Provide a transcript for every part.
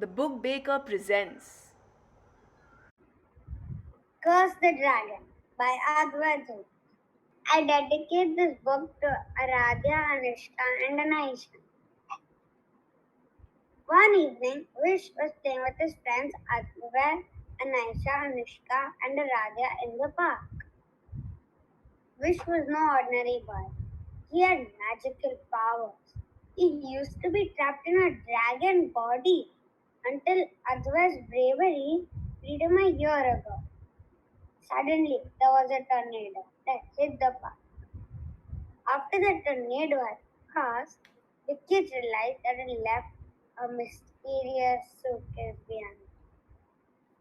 The Book Baker presents. Curse the Dragon by Advay Dhoot. I dedicate this book to Aradhya, Anushka, and Anaisha. One evening, Vish was playing with his friends Advay, Anaisha, Anushka, and Aradhya in the park. Vish was no ordinary boy. He had magical powers. He used to be trapped in a dragon body until Advay's bravery freed him a year ago. Suddenly, there was a tornado that hit the park. After the tornado had passed, the kids realized that it left a mysterious suitcase behind.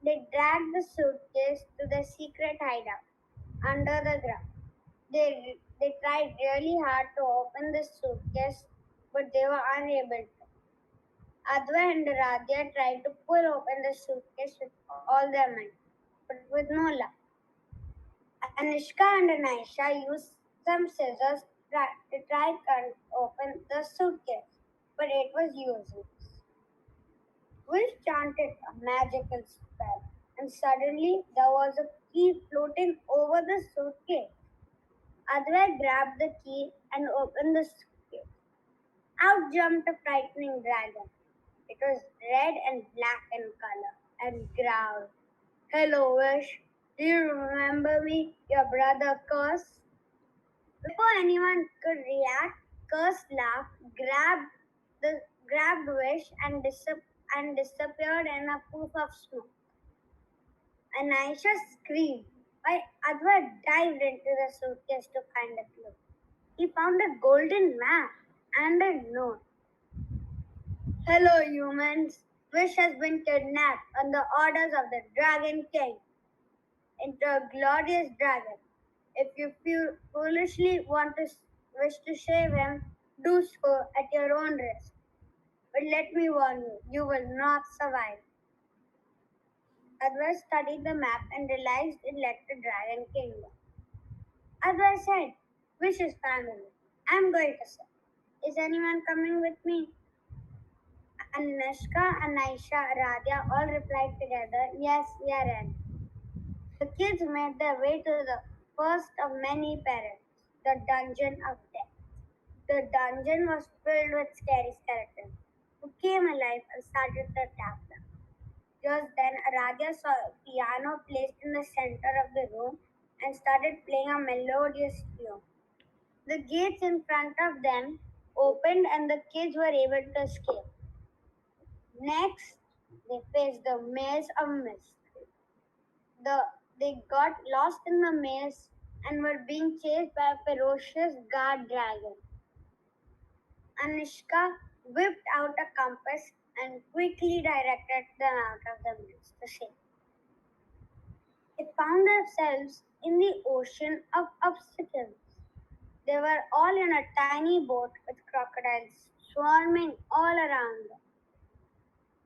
They dragged the suitcase to the secret hideout under the ground. They tried really hard to open the suitcase, but they were unable to. Adva and Radhya tried to pull open the suitcase with all their might, but with no luck. Anushka and Anisha used some scissors to try to open the suitcase, but it was useless. Wish chanted a magical spell, and suddenly there was a key floating over the suitcase. Advai grabbed the key and opened the suitcase. Out jumped a frightening dragon. It was red and black in color and growled, "Hello, Wish. Do you remember me, your brother Curse?" Before anyone could react, Curse laughed, grabbed Wish and disappeared in a poof of smoke. And Aisha screamed, while Adwa dived into the suitcase to find a clue. He found a golden map and a note. "Hello, humans. Wish has been kidnapped on the orders of the Dragon King into a glorious dragon. If you foolishly want to wish to save him, do so at your own risk. But let me warn you, you will not survive." Advai studied the map and realized it led to Dragon Kingdom. Advai said, "Wish is family. I'm going to say. Is anyone coming with me?" Anushka, Anisha, Radhya all replied together, "Yes, we are in." The kids made their way to the first of many perils, the Dungeon of Death. The dungeon was filled with scary skeletons who came alive and started to attack them. Just then, Aradhya saw a piano placed in the center of the room and started playing a melodious tune. The gates in front of them opened and the kids were able to escape. Next, they faced the maze of mystery. They got lost in the maze and were being chased by a ferocious guard dragon. Anushka whipped out a compass and quickly directed them out of the maze to safety. They found themselves in the ocean of obstacles. They were all in a tiny boat with crocodiles swarming all around them.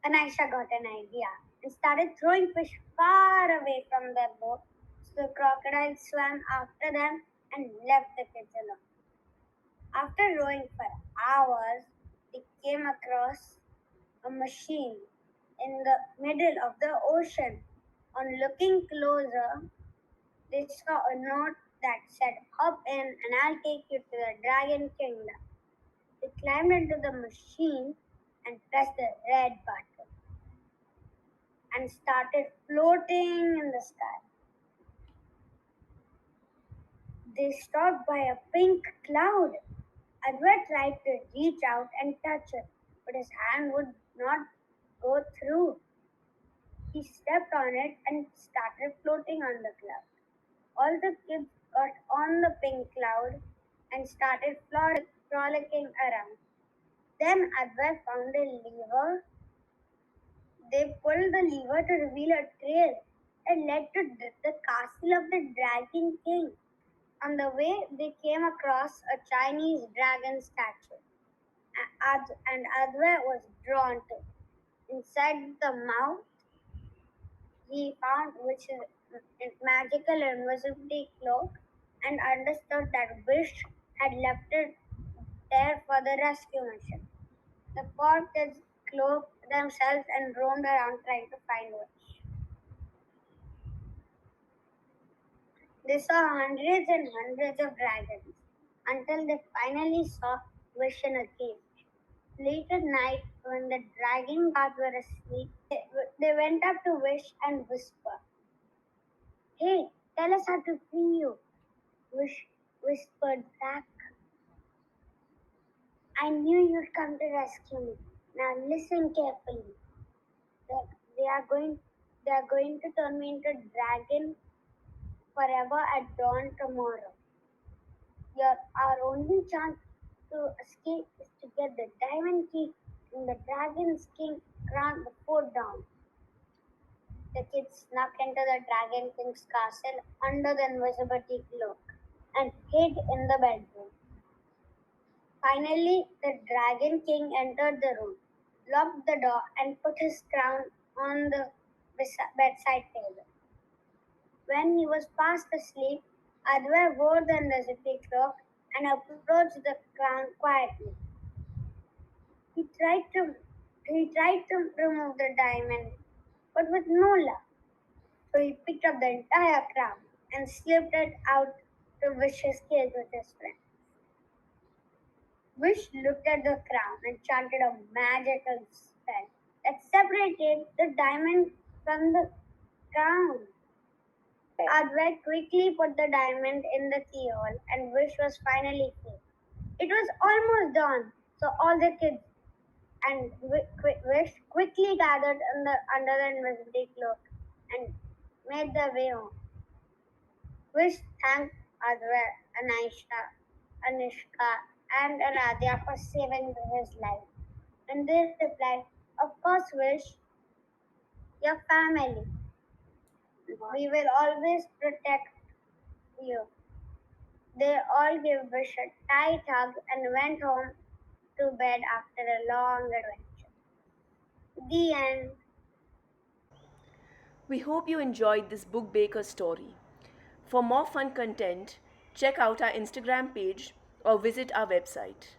Anisha got an idea and started throwing fish far away from their boat, so the crocodiles swam after them and left the kids alone. After rowing for hours, they came across a machine in the middle of the ocean. On looking closer, they saw a note that said, "Hop in and I'll take you to the Dragon Kingdom." They climbed into the machine and pressed the red button and started floating in the sky. They stopped by a pink cloud. Edward tried to reach out and touch it, but his hand would not go through. He stepped on it and started floating on the cloud. All the kids got on the pink cloud and started frolicking around. Then Advai found a lever. They pulled the lever to reveal a trail that led to the castle of the Dragon King. On the way, they came across a Chinese dragon statue, and Advai was drawn to it. Inside the mouth, he found which is a magical invisibility cloak and understood that Wish had left it there for the rescue mission. The poor kids cloaked themselves and roamed around trying to find Wish. They saw hundreds and hundreds of dragons until they finally saw Wish in a cage. Late at night, when the dragon guards were asleep, they went up to Wish and whispered, "Hey, tell us how to free you." Wish whispered back, "I knew you'd come to rescue me. Now listen carefully. That they are going they are going to turn me into a dragon forever at dawn tomorrow. Our only chance to escape is to get the diamond key in the dragon's king crown before dawn." The kids snuck into the dragon king's castle under the invisibility cloak and hid in the bedroom. Finally, the Dragon King entered the room, locked the door, and put his crown on the bedside table. When he was fast asleep, Advay wore the invisibility cloak and approached the crown quietly. He tried to he tried to remove the diamond, but with no luck. So he picked up the entire crown and slipped it out to Wish's cage with his friend. Wish looked at the crown and chanted a magical spell that separated the diamond from the crown. Advait quickly put the diamond in the keyhole and Wish was finally free. It was almost dawn, so all the kids and Wish quickly gathered under the invisibility cloak and made their way home. Wish thanked Advait, Anushka, and Aradhya for saving his life. And they replied, "Of course, Wish, your family. We will always protect you." They all gave Wish a tight hug and went home to bed after a long adventure. The end. We hope you enjoyed this book baker story. For more fun content, check out our Instagram page or visit our website.